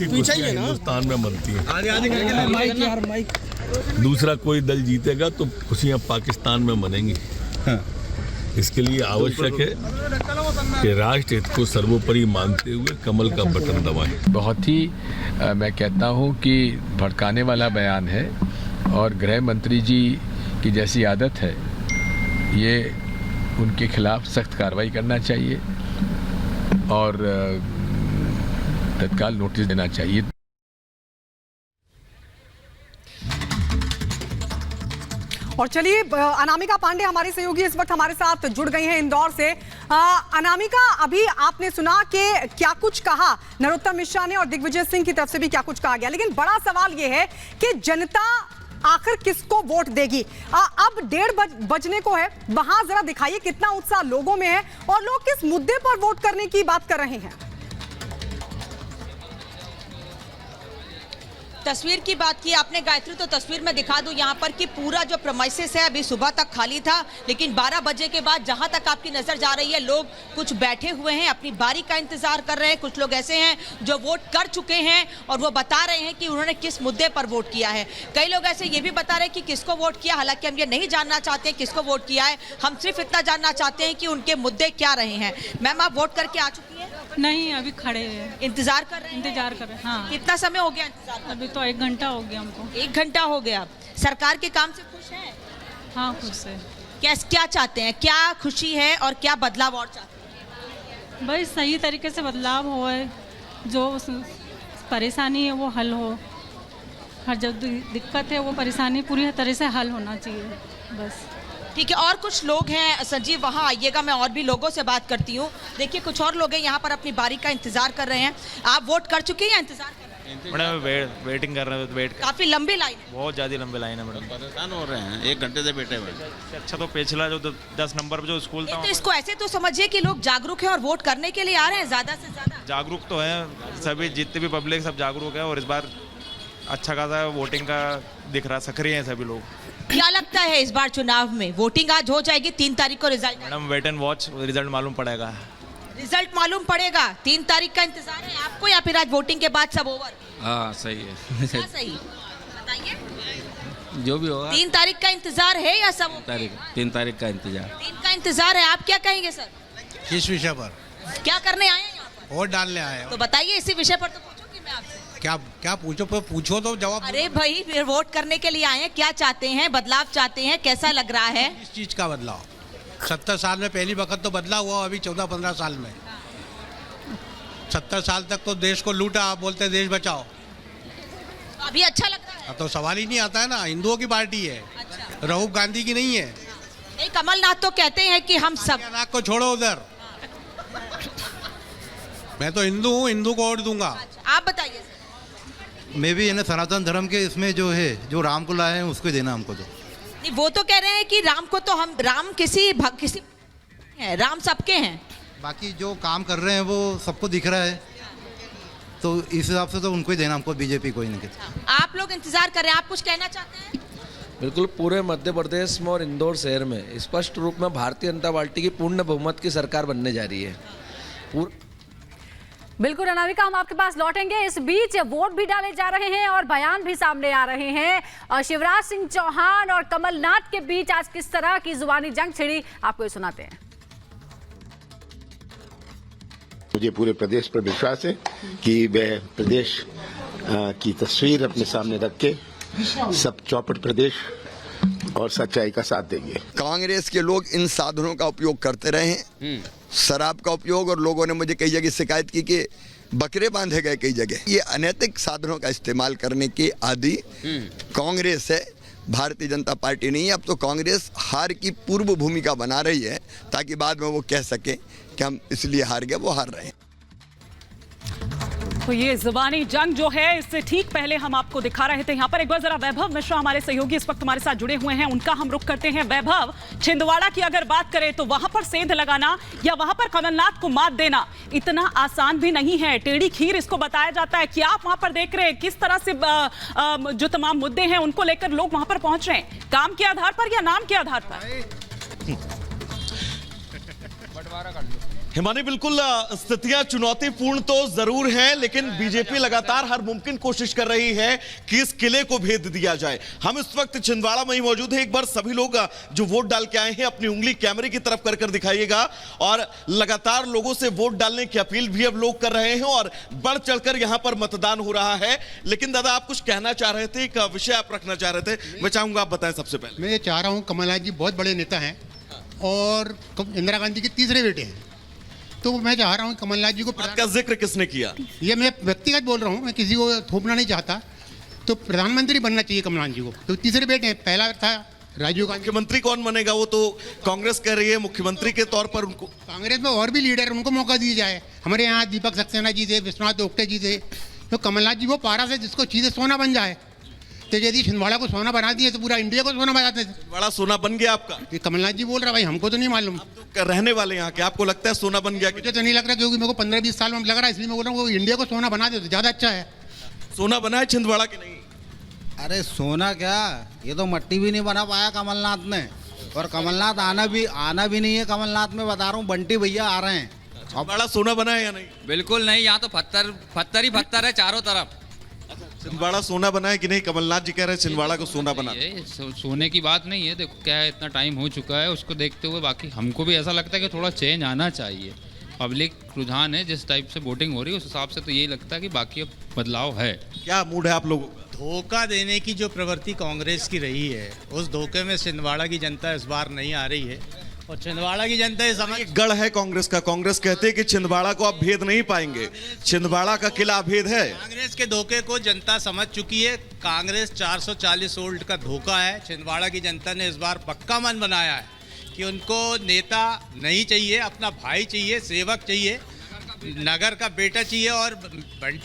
खुशियाँ हिंदुस्तान में मनती हैं। दूसरा कोई दल जीतेगा तो खुशियाँ पाकिस्तान में मनेंगी। इसके लिए आवश्यक है कि राष्ट्र हित को सर्वोपरि मानते हुए कमल का बटन दबाएं। बहुत ही मैं कहता हूं कि भड़काने वाला बयान है और गृह मंत्री जी की जैसी आदत है, ये उनके खिलाफ सख्त कार्रवाई करना चाहिए और तत्काल नोटिस देना चाहिए। और चलिए, अनामिका पांडे हमारी सहयोगी इस वक्त हमारे साथ जुड़ गई हैं इंदौर से। अनामिका, अभी आपने सुना कि क्या कुछ कहा नरोत्तम मिश्रा ने और दिग्विजय सिंह की तरफ से भी क्या कुछ कहा गया, लेकिन बड़ा सवाल यह है कि जनता आखिर किसको वोट देगी। अब 1:30 बजने को है, वहां जरा दिखाइए कितना उत्साह लोगों में है और लोग किस मुद्दे पर वोट करने की बात कर रहे हैं। तस्वीर की बात की आपने गायत्री, तो तस्वीर में दिखा दूं यहाँ पर कि पूरा जो प्रेमाइसेस है अभी सुबह तक खाली था, लेकिन 12 बजे के बाद जहाँ तक आपकी नजर जा रही है लोग कुछ बैठे हुए हैं, अपनी बारी का इंतजार कर रहे हैं। कुछ लोग ऐसे हैं जो वोट कर चुके हैं और वो बता रहे हैं कि उन्होंने किस मुद्दे पर वोट किया है। कई लोग ऐसे ये भी बता रहे हैं कि किसको वोट किया, हालांकि हम ये नहीं जानना चाहते हैं किसको वोट किया है, हम सिर्फ इतना जानना चाहते हैं कि उनके मुद्दे क्या रहे हैं। मैम, आप वोट करके आ चुकी है? नहीं, अभी खड़े हैं, इंतजार कर रहे हैं। इंतजार कर रहे हैं। हाँ, कितना समय हो गया इंतजार? अभी तो 1 घंटा हो गया हमको। 1 घंटा हो गया। सरकार के काम से खुश हैं? हाँ, खुश है। क्या चाहते हैं, क्या खुशी है और क्या बदलाव और चाहते हैं? भाई सही तरीके से बदलाव हो, जो परेशानी है वो हल हो, हर जो दिक्कत है वो परेशानी पूरी तरह से हल होना चाहिए, बस। ठीक है, और कुछ लोग हैं संजीव, वहाँ आइएगा, मैं और भी लोगों से बात करती हूँ। देखिए, कुछ और लोग हैं यहाँ पर अपनी बारी का इंतजार कर रहे हैं। आप वोट कर चुके हैं या इंतजार कर रहे हैं? मैडम वेटिंग कर रहे हैं, काफी लंबी लाइन है। बहुत ज़्यादा लंबी लाइन है मैडम, परेशान हो रहे हैं, 1 घंटे से बैठे हुए। अच्छा, तो पिछला जो 10 नंबर पे जो स्कूल था, तो इसको ऐसे तो समझिए कि लोग जागरूक हैं और वोट करने के लिए आ रहे हैं ज्यादा से ज्यादा। जागरूक तो है सभी, जितने भी पब्लिक सब जागरूक है और इस बार अच्छा खासा वोटिंग का दिख रहा, सक्रिय है सभी लोग। क्या लगता है इस बार चुनाव में वोटिंग आज हो जाएगी? 3 तारीख को result. Madam wait and watch, result मालूम पड़ेगा। रिजल्ट मालूम पड़ेगा, 3 तारीख का इंतजार है आपको या फिर आज वोटिंग के बाद सब ओवर? हाँ सही है। क्या सही बताइए, जो भी होगा 3 तारीख का इंतजार है या सब? 3 तारीख का इंतजार। 3 का इंतजार है। आप क्या कहेंगे सर? किस विषय पर? क्या करने आए हैं यहाँ पर? वोट डालने आए तो बताइए, इसी विषय पर तो पूछूंगी मैं आपसे। क्या पूछो तो जवाब। अरे भाई, फिर वोट करने के लिए आए हैं, क्या चाहते हैं, बदलाव चाहते हैं, कैसा लग रहा है? इस चीज का बदलाव 70 साल में पहली वक्त तो बदला हुआ, अभी 14-15 साल में। 70 साल तक तो देश को लूटा, आप बोलते हैं देश बचाओ। तो अभी अच्छा लग रहा है? तो सवाल ही नहीं आता है ना, हिंदुओं की पार्टी है। अच्छा। राहुल गांधी की नहीं है। नहीं, कमलनाथ तो कहते हैं कि हम सब। नाक को छोड़ो उधर। मैं तो हिंदू हूँ, हिंदू को वोट दूंगा। आप बताइए। मैं भी सनातन धर्म के इसमें जो है, जो राम को लाए हैं उसको देना हमको। तो नहीं, वो तो कह रहे हैं कि राम को तो हम, राम किसी है, राम सबके हैं। बाकी जो काम कर रहे हैं वो सबको दिख रहा है, तो इस हिसाब से तो उनको ही देना हमको, बीजेपी को ही नहीं। आप लोग इंतजार कर रहे हैं, आप कुछ कहना चाहते हैं? बिल्कुल, पूरे मध्य प्रदेश में और इंदौर शहर में स्पष्ट रूप में भारतीय जनता पार्टी की पूर्ण बहुमत की सरकार बनने जा रही है। बिल्कुल अनामिका, हम आपके पास लौटेंगे। इस बीच वोट भी डाले जा रहे हैं और बयान भी सामने आ रहे हैं, और शिवराज सिंह चौहान और कमलनाथ के बीच आज किस तरह की जुबानी जंग छिड़ी, आपको ये सुनाते हैं। मुझे पूरे प्रदेश पर विश्वास है कि वह प्रदेश की तस्वीर अपने सामने रख के सब चौपट प्रदेश और सच्चाई का साथ देंगे। कांग्रेस के लोग इन साधनों का उपयोग करते रहे हैं, शराब का उपयोग, और लोगों ने मुझे कई जगह शिकायत की कि बकरे बांधे गए कई जगह। ये अनैतिक साधनों का इस्तेमाल करने के आदि कांग्रेस है, भारतीय जनता पार्टी नहीं है। अब तो कांग्रेस हार की पूर्व भूमिका बना रही है ताकि बाद में वो कह सके कि हम इसलिए हार गए, वो हार रहे हैं। तो ये जुबानी जंग जो है, इससे ठीक पहले हम आपको दिखा रहे थे यहाँ पर। एक बार जरा वैभव मिश्रा हमारे सहयोगी इस वक्त हमारे साथ जुड़े हुए हैं, उनका हम रुख करते हैं। वैभव, छिंदवाड़ा की अगर बात करें तो वहां पर सेंध लगाना या वहां पर कमलनाथ को मात देना इतना आसान भी नहीं है। टेढ़ी खीर इसको बताया जाता है। क्या आप वहां पर देख रहे हैं किस तरह से जो तमाम मुद्दे हैं उनको लेकर लोग वहां पर पहुंच रहे हैं, काम के आधार पर या नाम के आधार पर? हिमानी, बिल्कुल स्थितियां चुनौतीपूर्ण तो जरूर हैं, लेकिन बीजेपी लगातार हर मुमकिन कोशिश कर रही है कि इस किले को भेद दिया जाए। हम इस वक्त छिंदवाड़ा में ही मौजूद हैं। एक बार सभी लोग जो वोट डाल के आए हैं अपनी उंगली कैमरे की तरफ कर दिखाइएगा, और लगातार लोगों से वोट डालने की अपील भी अब लोग कर रहे हैं और बढ़ चढ़कर यहां पर मतदान हो रहा है। लेकिन दादा, आप कुछ कहना चाह रहे थे, एक विषय आप रखना चाह रहे थे, मैं चाहूंगा आप बताएं। सबसे पहले मैं ये चाह रहा हूँ, कमलनाथ जी बहुत बड़े नेता हैं और इंदिरा गांधी के तीसरे बेटे हैं, तो मैं चाह रहा हूँ कमलनाथ जी को। का जिक्र किसने किया? ये मैं व्यक्तिगत बोल रहा हूँ, मैं किसी को थोपना नहीं चाहता। तो प्रधानमंत्री बनना चाहिए कमलनाथ जी को। तो तीसरे बेटे हैं, पहला था राजीव गांधी। मुख्यमंत्री कौन बनेगा? वो तो कांग्रेस कह रही है मुख्यमंत्री के तौर पर उनको। कांग्रेस में और भी लीडर, उनको मौका दिया जाए। हमारे यहाँ दीपक सक्सेना जी थे, विश्वनाथ ओक्टे जी थे। तो कमलनाथ जी वो पारा से जिसको चीजें सोना बन जाए। तो यदि छिंदवाड़ा को सोना बना दिए तो पूरा इंडिया को सोना बनाते थे। बड़ा सोना बन गया आपका? ये कमलनाथ जी बोल रहा, भाई हमको तो नहीं मालूम। तो रहने वाले यहाँ के, आपको लगता है सोना बन गया? मुझे तो नहीं लग रहा, क्योंकि मेरे को 15-20 साल में लग रहा है, इसलिए मैं बोल रहा हूँ इंडिया को सोना बना दे तो ज्यादा अच्छा है। सोना बना है छिंदवाड़ा की नहीं? अरे सोना क्या, ये तो मट्टी भी नहीं बना पाया कमलनाथ ने। और कमलनाथ आना भी नहीं है कमलनाथ में, बता रहा हूँ। बंटी भैया आ रहे हैं। अब बड़ा सोना बना है या नहीं? बिल्कुल नहीं, यहाँ तो पत्थर ही पत्थर है चारों तरफ। छिंदवाड़ा सोना बना है कि नहीं? कमलनाथ जी कह रहे हैं छिंदवाड़ा को सोना बना। सोने की बात नहीं है, देखो क्या है, इतना टाइम हो चुका है, उसको देखते हुए बाकी हमको भी ऐसा लगता है कि थोड़ा चेंज आना चाहिए। पब्लिक रुझान है, जिस टाइप से वोटिंग हो रही है उस हिसाब से तो यही लगता है कि बाकी अब बदलाव है। क्या मूड है आप लोगों का? धोखा देने की जो प्रवृत्ति कांग्रेस की रही है, उस धोखे में छिंदवाड़ा की जनता इस बार नहीं आ रही है। और छिंदवाड़ा की जनता ये समझ, गढ़ है कांग्रेस का। कांग्रेस कहते हैं कि छिंदवाड़ा को आप भेद नहीं पाएंगे, छिंदवाड़ा का किला अभेद है। कांग्रेस के धोखे को जनता समझ चुकी है। कांग्रेस 440 वोल्ट का धोखा है। छिंदवाड़ा की जनता ने इस बार पक्का मन बनाया है कि उनको नेता नहीं चाहिए, अपना भाई चाहिए, सेवक चाहिए, नगर का बेटा चाहिए। और बंटी